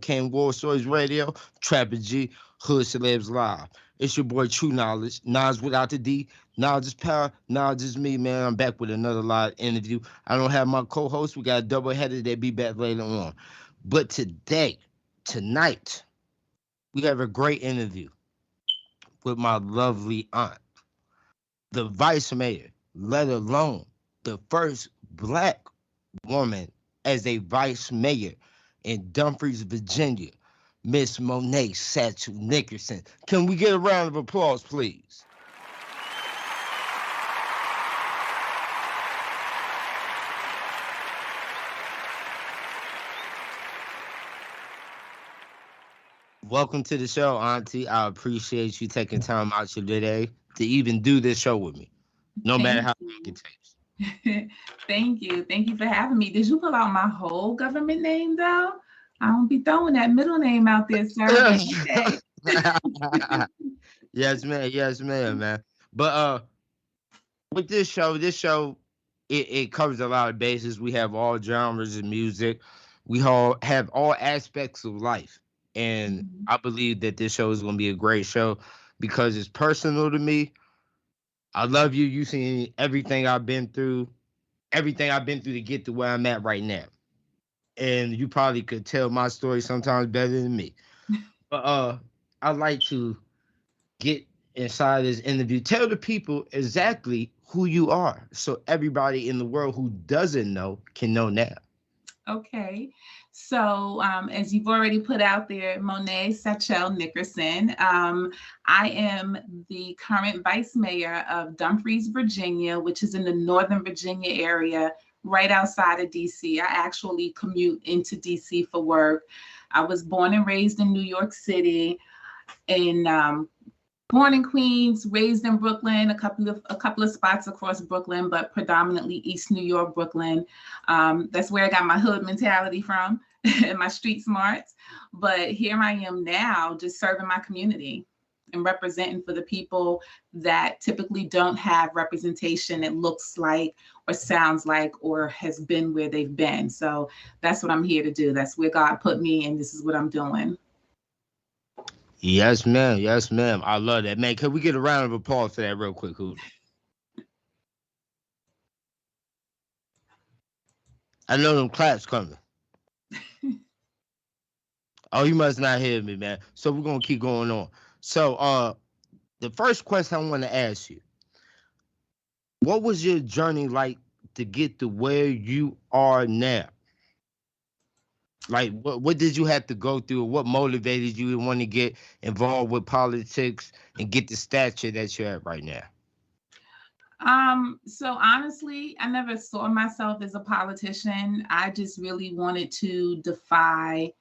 Ken War Stories Radio, Trapper G, Hood Celebs Live. It's your boy True Knowledge, Nas without the D. Knowledge is power, knowledge is me, man. I'm back with another live interview. I don't have my co-host. We got a double header. They'll be back later on. But tonight, we have a great interview with my lovely aunt, the vice mayor, let alone the first black woman as a vice mayor in Dumfries, Virginia, Miss Monae Nickerson. Can we get a round of applause, please? Welcome to the show, Auntie. I appreciate you taking time out your day to even do this show with me, no matter how long it takes. Thank you. Thank you for having me. Did you pull out my whole government name, though? I don't be throwing that middle name out there, sir. Yes, ma'am. Yes, ma'am, man. But with this show, it covers a lot of bases. We have all genres of music. We all have all aspects of life. And I believe that this show is going to be a great show because it's personal to me. I love you. You seen everything I've been through to get to where I'm at right now. And you probably could tell my story sometimes better than me. But I'd like to get inside this interview. Tell the people exactly who you are so everybody in the world who doesn't know can know now. Okay. So as you've already put out there, Monae Nickerson, I am the current vice mayor of Dumfries, Virginia, which is in the Northern Virginia area, right outside of DC. I actually commute into DC for work. I was born and raised in New York City, and born in Queens, raised in Brooklyn, a couple of spots across Brooklyn, but predominantly East New York, Brooklyn. That's where I got my hood mentality from and my street smarts. But here I am now, just serving my community and representing for the people that typically don't have representation that looks like or sounds like or has been where they've been. So that's what I'm here to do. That's where God put me, and this is what I'm doing. Yes, ma'am. Yes, ma'am. I love that, man. Can we get a round of applause for that real quick, Hoot? I know them claps coming. Oh, you must not hear me, man. So we're gonna keep going on. So the first question I want to ask you, what was your journey like to get to where you are now? Like, what did you have to go through? What motivated you to want to get involved with politics and get the stature that you're at right now? So honestly, I never saw myself as a politician. I just really wanted to defy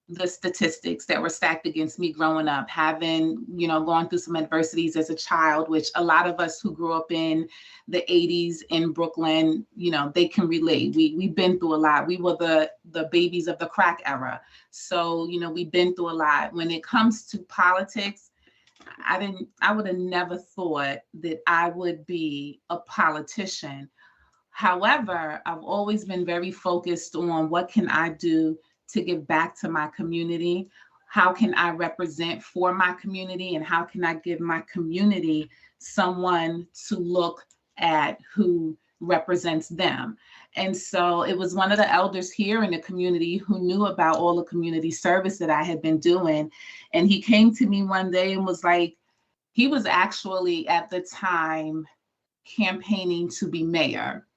the statistics that were stacked against me growing up, having, gone through some adversities as a child, which a lot of us who grew up in the 80s in Brooklyn, they can relate. We've been through a lot. We were the babies of the crack era. So, we've been through a lot. When it comes to politics, I would have never thought that I would be a politician. However, I've always been very focused on what can I do to give back to my community? How can I represent for my community? And how can I give my community someone to look at who represents them? And so it was one of the elders here in the community who knew about all the community service that I had been doing. And he came to me one day and was like, he was actually at the time campaigning to be mayor.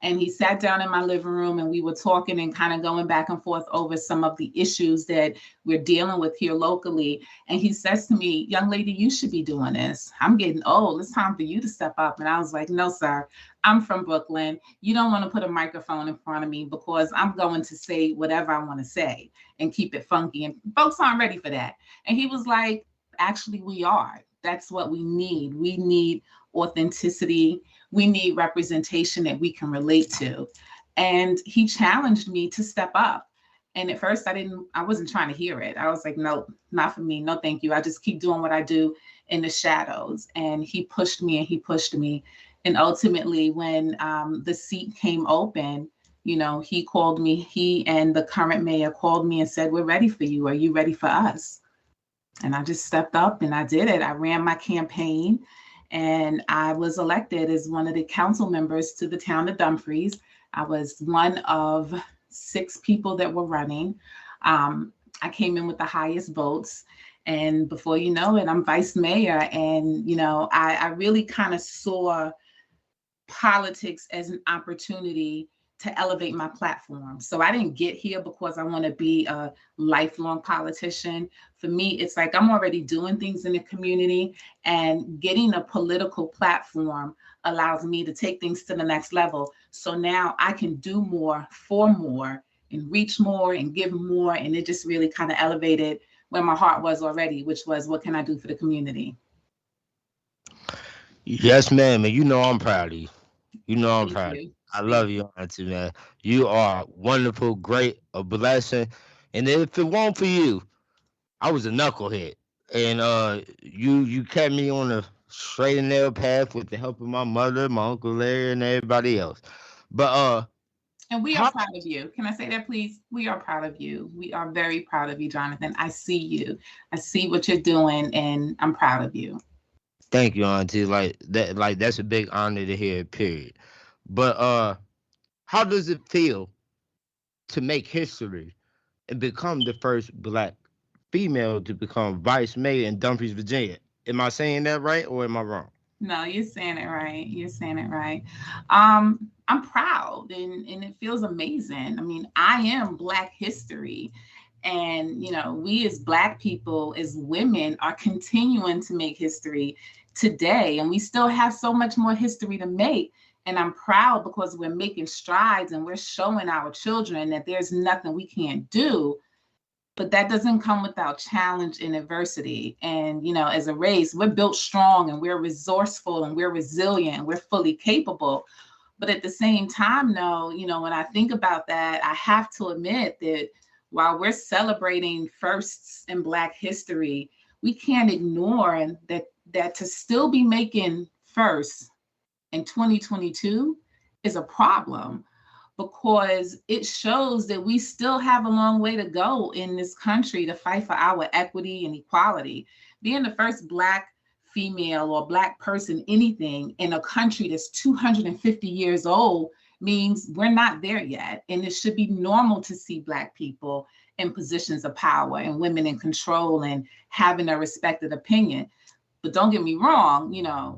And he sat down in my living room and we were talking and kind of going back and forth over some of the issues that we're dealing with here locally. And he says to me, young lady, you should be doing this. I'm getting old. It's time for you to step up. And I was like, no, sir, I'm from Brooklyn. You don't want to put a microphone in front of me because I'm going to say whatever I want to say and keep it funky. And folks aren't ready for that. And he was like, actually, we are. That's what we need. We need authenticity. We need representation that we can relate to. And he challenged me to step up. And at first I wasn't trying to hear it. I was like, no, not for me. No, thank you. I just keep doing what I do in the shadows. And he pushed me and he pushed me. And ultimately when the seat came open, he called me, he and the current mayor called me and said, we're ready for you. Are you ready for us? And I just stepped up and I did it. I ran my campaign and I was elected as one of the council members to the town of Dumfries. I was one of 6 people that were running. I came in with the highest votes. And before you know it, I'm vice mayor. And, I really kind of saw politics as an opportunity to elevate my platform. So I didn't get here because I want to be a lifelong politician. For me, it's like I'm already doing things in the community, and getting a political platform allows me to take things to the next level. So now I can do more for more and reach more and give more. And it just really kind of elevated where my heart was already, which was, what can I do for the community? Yes, ma'am. And I'm proud of you. I'm Thank proud of you. you. I Thank love you, Auntie, man. You are wonderful, great, a blessing. And if it weren't for you, I was a knucklehead. And you kept me on the straight and narrow path with the help of my mother, my Uncle Larry, and everybody else. But And we how are proud of you. Can I say that, please? We are proud of you. We are very proud of you, Jonathan. I see you. I see what you're doing, and I'm proud of you. Thank you, Auntie. That's a big honor to hear, period. But how does it feel to make history and become the first black female to become vice mayor in Dumfries, Virginia? Am I saying that right or am I wrong? No, you're saying it right. You're saying it right. I'm proud, and it feels amazing. I mean, I am Black history. And, we as Black people, as women, are continuing to make history today. And we still have so much more history to make. And I'm proud because we're making strides and we're showing our children that there's nothing we can't do. But that doesn't come without challenge and adversity. And, as a race, we're built strong and we're resourceful and we're resilient and we're fully capable. But at the same time, though, when I think about that, I have to admit that while we're celebrating firsts in Black history, we can't ignore that to still be making firsts in 2022 is a problem, because it shows that we still have a long way to go in this country to fight for our equity and equality. Being the first Black female or Black person, anything in a country that's 250 years old, means we're not there yet. And it should be normal to see Black people in positions of power and women in control and having a respected opinion. But don't get me wrong,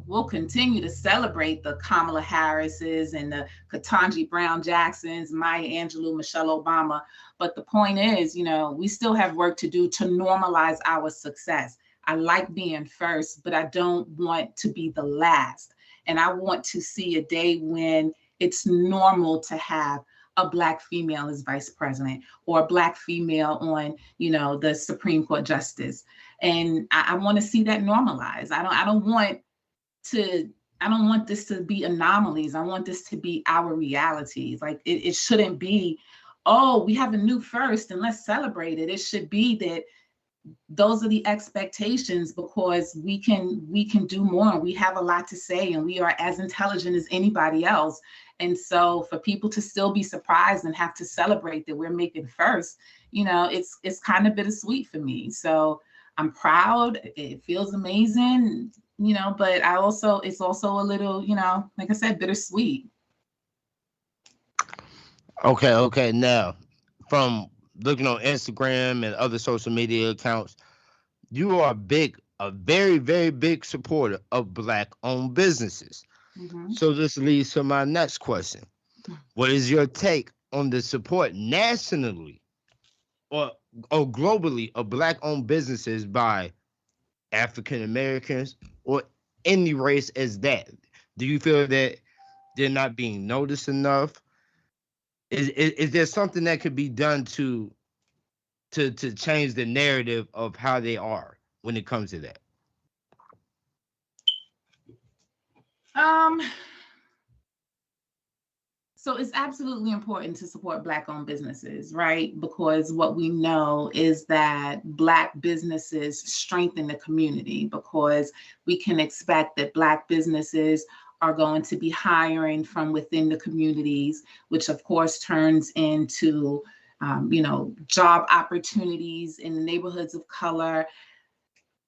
we'll continue to celebrate the Kamala Harrises and the Ketanji Brown Jacksons, Maya Angelou, Michelle Obama. But the point is, we still have work to do to normalize our success. I like being first, but I don't want to be the last. And I want to see a day when it's normal to have a Black female as vice president or a Black female on, the Supreme Court justice. And I want to see that normalized. I don't want this to be anomalies. I want this to be our realities. Like it shouldn't be, oh, we have a new first and let's celebrate it. It should be that those are the expectations, because we can do more, and we have a lot to say, and we are as intelligent as anybody else. And so for people to still be surprised and have to celebrate that we're making first, it's kind of bittersweet for me. So I'm proud. It feels amazing, but it's also a little, like I said, bittersweet. Okay. Now, from looking on Instagram and other social media accounts, you are a very, very big supporter of Black-owned businesses. Mm-hmm. So this leads to my next question. What is your take on the support nationally or globally of Black-owned businesses by African Americans or any race as that? Do you feel that they're not being noticed enough? Is there something that could be done to change the narrative of how they are when it comes to that? So it's absolutely important to support Black-owned businesses, right? Because what we know is that Black businesses strengthen the community, because we can expect that Black businesses are going to be hiring from within the communities, which of course turns into, job opportunities in the neighborhoods of color.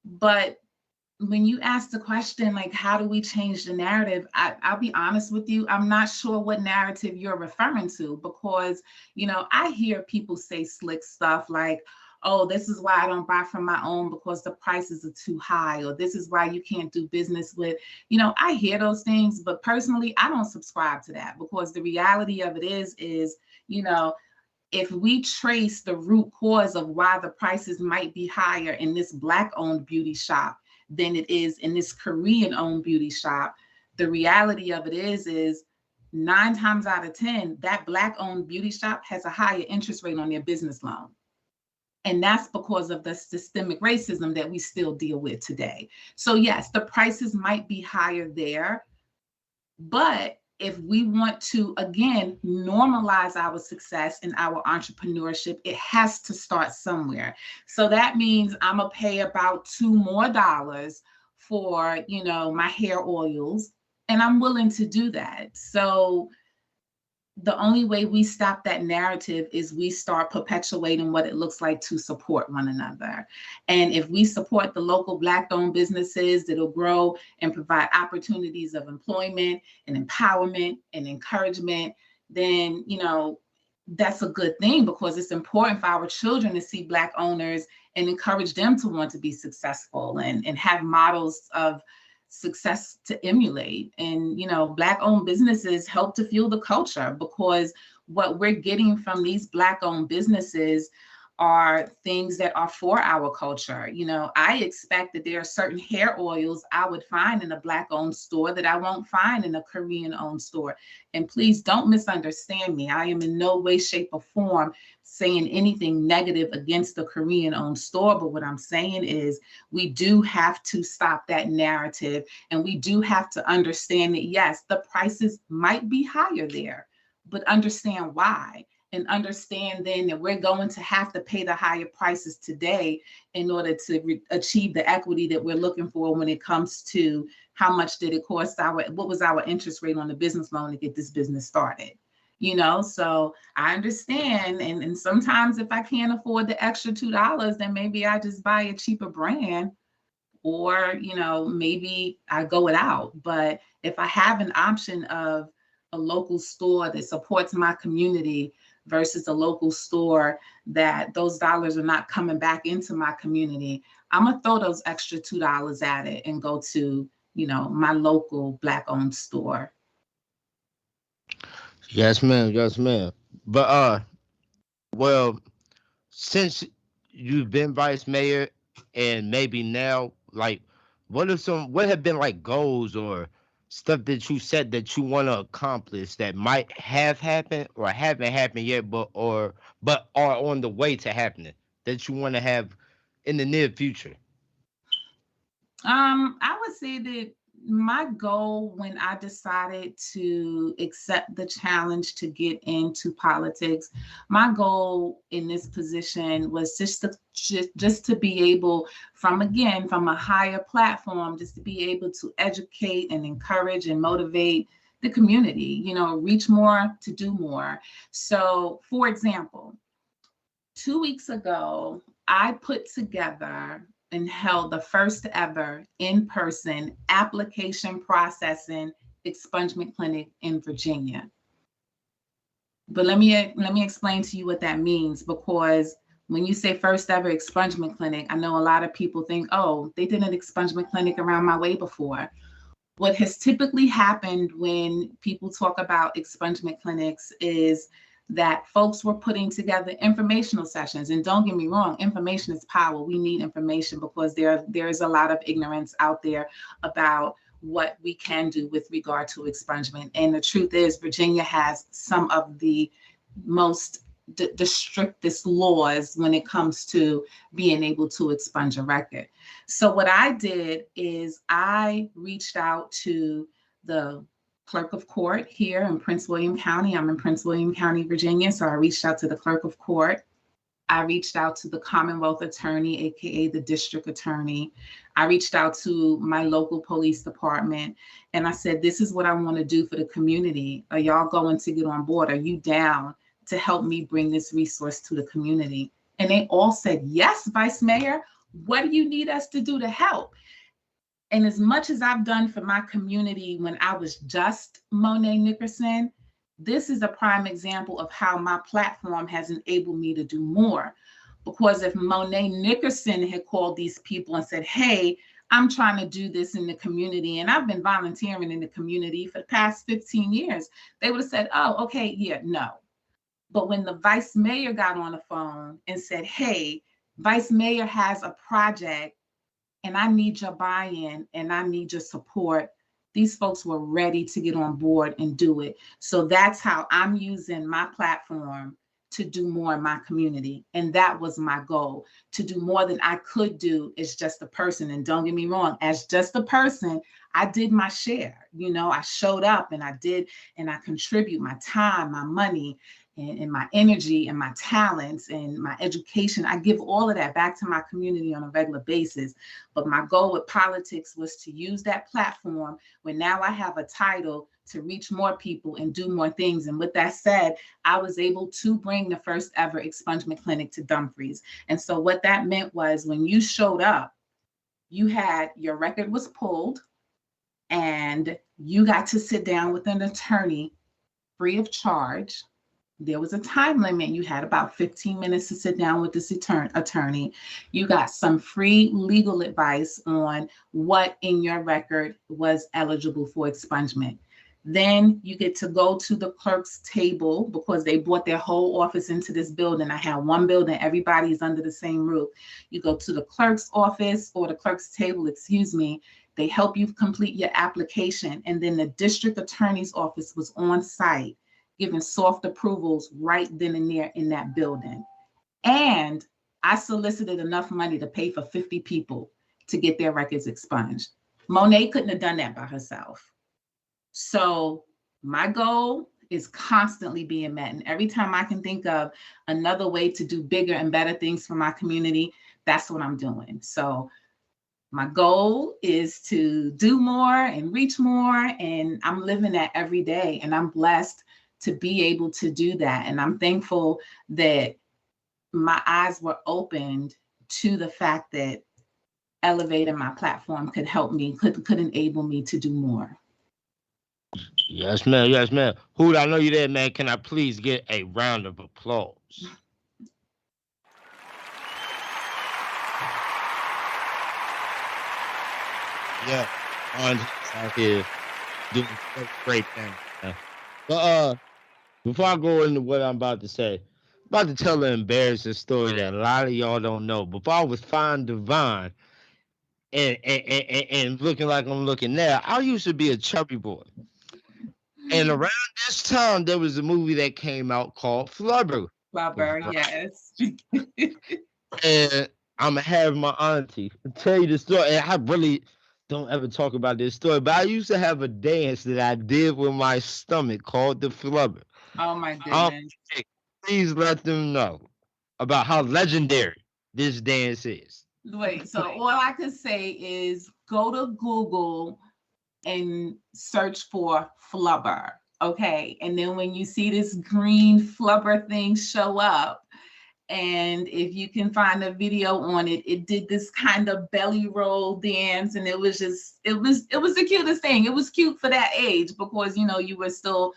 But when you ask the question, like, how do we change the narrative? I'll be honest with you, I'm not sure what narrative you're referring to, because, I hear people say slick stuff like, oh, this is why I don't buy from my own because the prices are too high, or this is why you can't do business with, I hear those things, but personally, I don't subscribe to that, because the reality of it is, if we trace the root cause of why the prices might be higher in this Black-owned beauty shop than it is in this Korean-owned beauty shop, the reality of it is 9 times out of 10, that Black-owned beauty shop has a higher interest rate on their business loan. And that's because of the systemic racism that we still deal with today. So yes, the prices might be higher there, but if we want to, again, normalize our success in our entrepreneurship, it has to start somewhere. So that means I'm going to pay about $2 more for, my hair oils, and I'm willing to do that. So the only way we stop that narrative is we start perpetuating what it looks like to support one another. And if we support the local Black-owned businesses that'll grow and provide opportunities of employment and empowerment and encouragement, then, that's a good thing, because it's important for our children to see Black owners and encourage them to want to be successful and have models of success to emulate. And, Black-owned businesses help to fuel the culture, because what we're getting from these Black-owned businesses are things that are for our culture. I expect that there are certain hair oils I would find in a Black-owned store that I won't find in a Korean-owned store. And please don't misunderstand me. I am in no way, shape, or form saying anything negative against the Korean-owned store. But what I'm saying is we do have to stop that narrative, and we do have to understand that, yes, the prices might be higher there, but understand why. And understand then that we're going to have to pay the higher prices today in order to achieve the equity that we're looking for when it comes to how much did it cost what was our interest rate on the business loan to get this business started. So I understand. And sometimes if I can't afford the extra $2, then maybe I just buy a cheaper brand, or, maybe I go it out. But if I have an option of a local store that supports my community versus a local store that those dollars are not coming back into my community, I'm gonna throw those extra $2 at it and go to, my local Black-owned store. Yes, ma'am. Yes, ma'am. But well, since you've been vice mayor and maybe now, like, what have been like goals or stuff that you said that you want to accomplish that might have happened or haven't happened yet, but are on the way to happening, that you want to have in the near future? I would say that my goal when I decided to accept the challenge to get into politics, my goal in this position was just to be able, from a higher platform, just to be able to educate and encourage and motivate the community, reach more to do more. So, for example, 2 weeks ago, I put together and held the first ever in-person application processing expungement clinic in Virginia. But let me explain to you what that means, because when you say first ever expungement clinic, I know a lot of people think, oh, they did an expungement clinic around my way before. What has typically happened when people talk about expungement clinics is that folks were putting together informational sessions. And don't get me wrong, information is power. We need information because there is a lot of ignorance out there about what we can do with regard to expungement. And the truth is, Virginia has some of the most the strictest laws when it comes to being able to expunge a record. So what I did is I reached out to the clerk of court here in Prince William County. I'm in Prince William County, Virginia. So I reached out to the clerk of court. I reached out to the Commonwealth Attorney, aka the District Attorney. I reached out to my local police department, and I said, this is what I want to do for the community. Are y'all going to get on board? Are you down to help me bring this resource to the community? And they all said, yes, Vice Mayor, what do you need us to do to help? And as much as I've done for my community when I was just Monae Nickerson, this is a prime example of how my platform has enabled me to do more. Because if Monae Nickerson had called these people and said, hey, I'm trying to do this in the community, and I've been volunteering in the community for the past 15 years, they would have said, oh, okay, yeah, no. But when the Vice Mayor got on the phone and said, hey, Vice Mayor has a project and I need your buy-in and I need your support, these folks were ready to get on board and do it. So that's how I'm using my platform to do more in my community. And that was my goal, to do more than I could do as just a person. And don't get me wrong, as just a person, I did my share. You know, I showed up and I did, and I contribute my time, my money, and my energy and my talents and my education. I give all of that back to my community on a regular basis. But my goal with politics was to use that platform when now I have a title to reach more people and do more things. And with that said, I was able to bring the first ever expungement clinic to Dumfries. And so what that meant was when you showed up, you had, your record was pulled and you got to sit down with an attorney free of charge. There was a time limit. You had about 15 minutes to sit down with this attorney. You got some free legal advice on what in your record was eligible for expungement. Then you get to go to the clerk's table because they brought their whole office into this building. I had one building, everybody is under the same roof. You go to the clerk's office or the clerk's table, excuse me. They help you complete your application. And then the district attorney's office was on site, giving soft approvals right then and there in that building. And I solicited enough money to pay for 50 people to get their records expunged. Monae couldn't have done that by herself. So my goal is constantly being met. And every time I can think of another way to do bigger and better things for my community, that's what I'm doing. So my goal is to do more and reach more. And I'm living that every day. And I'm blessed to be able to do that. And I'm thankful that my eyes were opened to the fact that elevating my platform could help me, could enable me to do more. Yes, ma'am. Yes, ma'am. Hood, I know you there, man. Can I please get a round of applause? Yeah, on out here doing great things. But before I go into what I'm about to say, I'm about to tell an embarrassing story that a lot of y'all don't know. Before I was fine divine and looking like I'm looking now, I used to be a chubby boy. And around this time, there was a movie that came out called Flubber. Flubber, yes. And I'm gonna have my auntie tell you the story. And I really don't ever talk about this story, but I used to have a dance that I did with my stomach called the Flubber. Oh my goodness. Please let them know about how legendary this dance is. Wait, so all I can say is go to Google and search for Flubber, okay? And then when you see this green Flubber thing show up, and if you can find a video on it, it did this kind of belly roll dance, and it was the cutest thing. It was cute for that age because, you know, you were still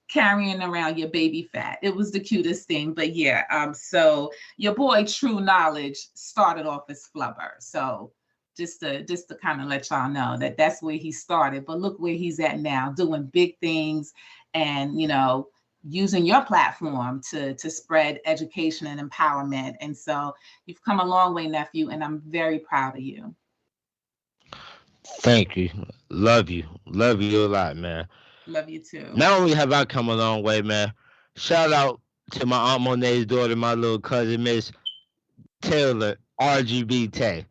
carrying around your baby fat. It was the cutest thing. But yeah, so your boy True Knowledge started off as Flubber. So just to kind of let y'all know that that's where he started. But look where he's at now, doing big things and, you know, using your platform to spread education and empowerment. And so you've come a long way, nephew, and I'm very proud of you. Thank you. Love you. Love you a lot, man. Love you too. Not only have I come a long way, man, shout out to my Aunt Monae's daughter, my little cousin, Miss Taylor, RGB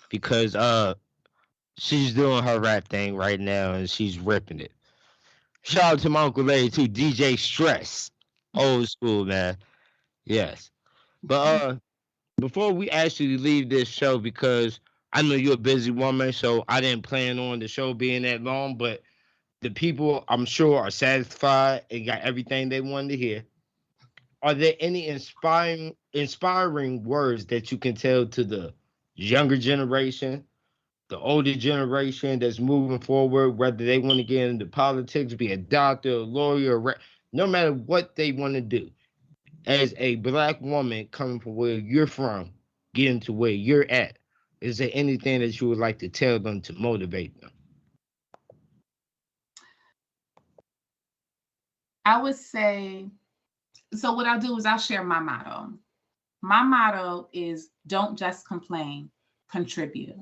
because she's doing her rap thing right now and she's ripping it. Shout out to my Uncle Larry too, DJ Stress. Old school, man. Yes. But before we actually leave this show, because I know you're a busy woman, so I didn't plan on the show being that long, but the people, I'm sure, are satisfied and got everything they wanted to hear. Are there any inspiring words that you can tell to the younger generation, the older generation that's moving forward, whether they want to get into politics, be a doctor, a lawyer, no matter what they want to do? As a black woman coming from where you're from, getting to where you're at, is there anything that you would like to tell them to motivate them? I would say, so what I'll do is I'll share my motto. My motto is don't just complain, contribute.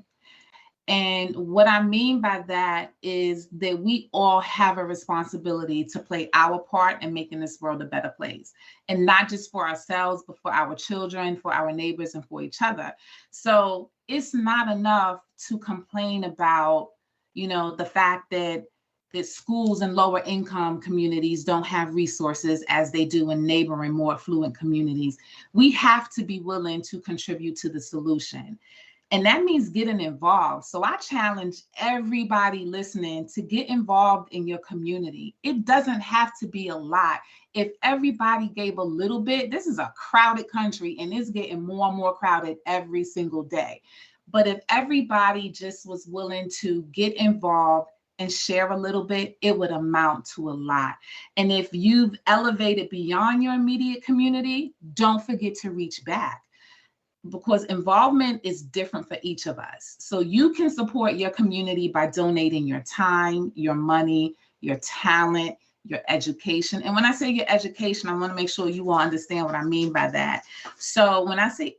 And what I mean by that is that we all have a responsibility to play our part in making this world a better place. And not just for ourselves, but for our children, for our neighbors, and for each other. So it's not enough to complain about, the fact that schools in lower income communities don't have resources as they do in neighboring, more affluent communities. We have to be willing to contribute to the solution. And that means getting involved. So I challenge everybody listening to get involved in your community. It doesn't have to be a lot. If everybody gave a little bit, this is a crowded country and it's getting more and more crowded every single day. But if everybody just was willing to get involved and share a little bit, it would amount to a lot. And if you've elevated beyond your immediate community, don't forget to reach back, because involvement is different for each of us. So you can support your community by donating your time, your money, your talent, your education. And when I say your education, I want to make sure you all understand what I mean by that. So when I say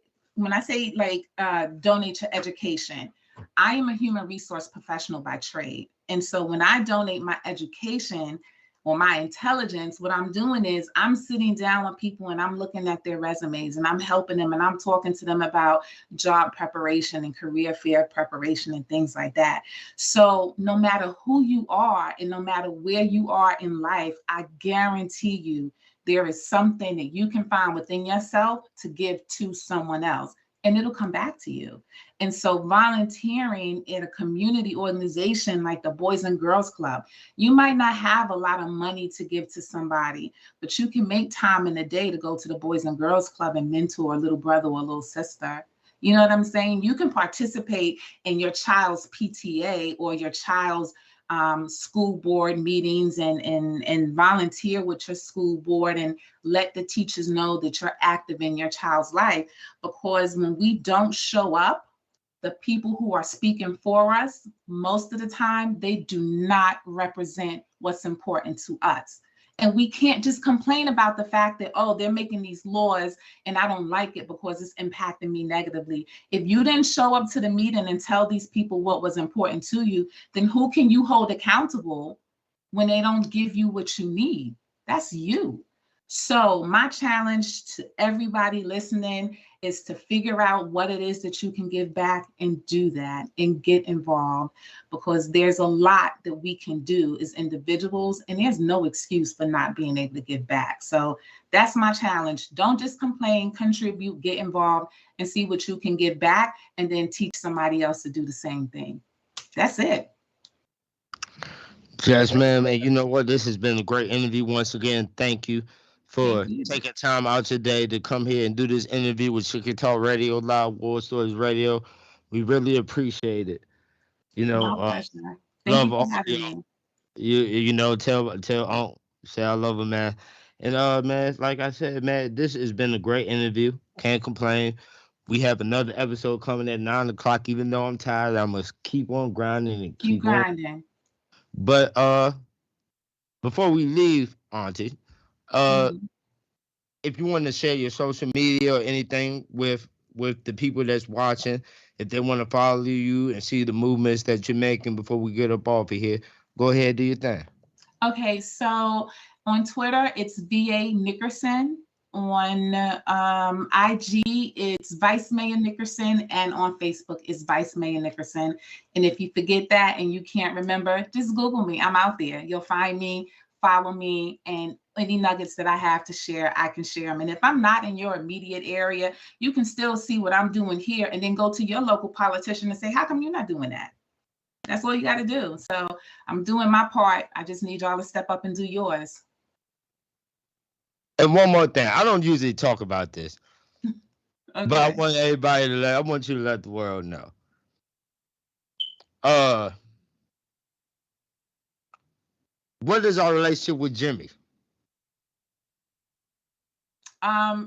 donate your education, I am a human resource professional by trade. And so when I donate my education or my intelligence, what I'm doing is I'm sitting down with people and I'm looking at their resumes and I'm helping them and I'm talking to them about job preparation and career fair preparation and things like that. So no matter who you are and no matter where you are in life, I guarantee you there is something that you can find within yourself to give to someone else, and it'll come back to you. And so volunteering in a community organization like the Boys and Girls Club, you might not have a lot of money to give to somebody, but you can make time in the day to go to the Boys and Girls Club and mentor a little brother or a little sister. You know what I'm saying? You can participate in your child's PTA or your child's school board meetings and volunteer with your school board and let the teachers know that you're active in your child's life. Because when we don't show up, the people who are speaking for us, most of the time, they do not represent what's important to us. And we can't just complain about the fact that, oh, they're making these laws and I don't like it because it's impacting me negatively. If you didn't show up to the meeting and tell these people what was important to you, then who can you hold accountable when they don't give you what you need? That's you. So my challenge to everybody listening is to figure out what it is that you can give back and do that and get involved, because there's a lot that we can do as individuals and there's no excuse for not being able to give back. So that's my challenge. Don't just complain, contribute, get involved and see what you can give back and then teach somebody else to do the same thing. That's it. Yes, ma'am. And you know what? This has been a great interview. Once again, thank you for Thank you. taking time out today to come here and do this interview with Chicken Talk Radio, Live War Stories Radio. We really appreciate it. You know, My pleasure. Thank love you for all having you. me. Tell Unc, say I love him, man. And man, like I said, man, this has been a great interview. Can't complain. We have another episode coming at 9 o'clock. Even though I'm tired, I must keep on grinding and Keep keep on. grinding. But before we leave, Auntie, uh, Mhm. if you want to share your social media or anything with the people that's watching, if they want to follow you and see the movements that you're making before we get up off of here, go ahead, do your thing. Okay, so on Twitter, it's VA Nickerson. On IG, it's Vice Mayor Nickerson. And on Facebook, it's Vice Mayor Nickerson. And if you forget that and you can't remember, just Google me. I'm out there. You'll find me. follow me, and any nuggets that I have to share, I can share them. And if I'm not in your immediate area, you can still see what I'm doing here and then go to your local politician and say, how come you're not doing that? That's all you got to do. So I'm doing my part. I just need y'all to step up and do yours. And one more thing. I don't usually talk about this, Okay. but I want everybody to I want you to let the world know. What is our relationship with Jimmy?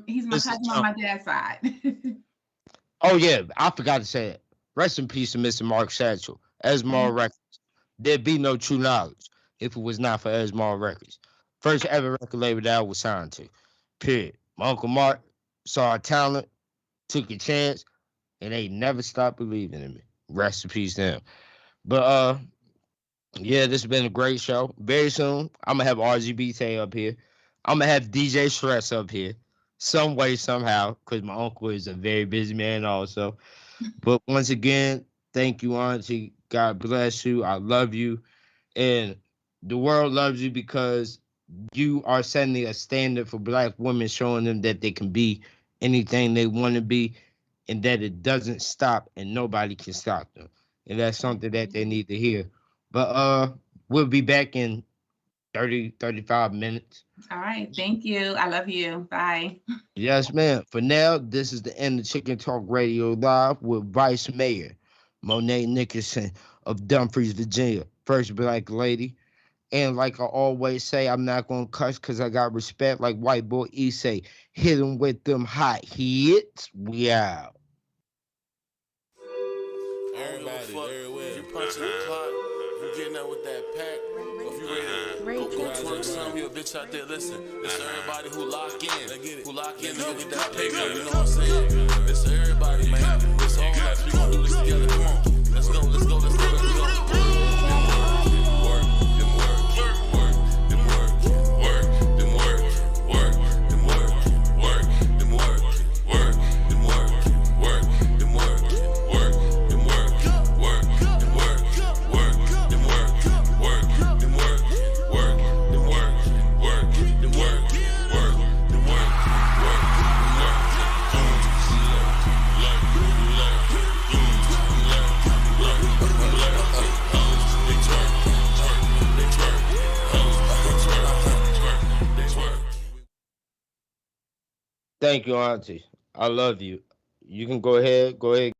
He's my cousin on my dad's side. Oh yeah, I forgot to say it. Rest in peace to Mr. Mark Satchel. Esmar Records. There'd be no True Knowledge if it was not for Esmar Records. First ever record label that I was signed to. Period. My Uncle Mark saw our talent, took a chance, and they never stopped believing in me. Rest in peace to him. But yeah, this has been a great show. Very soon, I'm gonna have RGBT up here. I'm gonna have DJ Stress up here, some way, somehow, because my uncle is a very busy man also. But once again, thank you, Auntie. God bless you. I love you. And the world loves you because you are setting a standard for Black women, showing them that they can be anything they want to be and that it doesn't stop and nobody can stop them. And that's something that they need to hear. But we'll be back in 30, 35 minutes. All right. Thank you. I love you. Bye. Yes, ma'am. For now, this is the end of Chicken Talk Radio Live with Vice Mayor Monae Nickerson of Dumfries, Virginia. First Black lady. And like I always say, I'm not going to cuss because I got respect. Like White Boy E say, hit them with them hot hits. We out. Everybody, everywhere. You punching the clock, you getting out with that pack. If you ready, go twerk some. You a bitch out there, listen. It's everybody who lock in. Who lock in to go get that paper. You know what I'm saying? It's everybody, man. It's all us. We gonna do this together. Come on. Let's go, let's go, let's go, let's go. Thank you, Auntie. I love you. You can go ahead.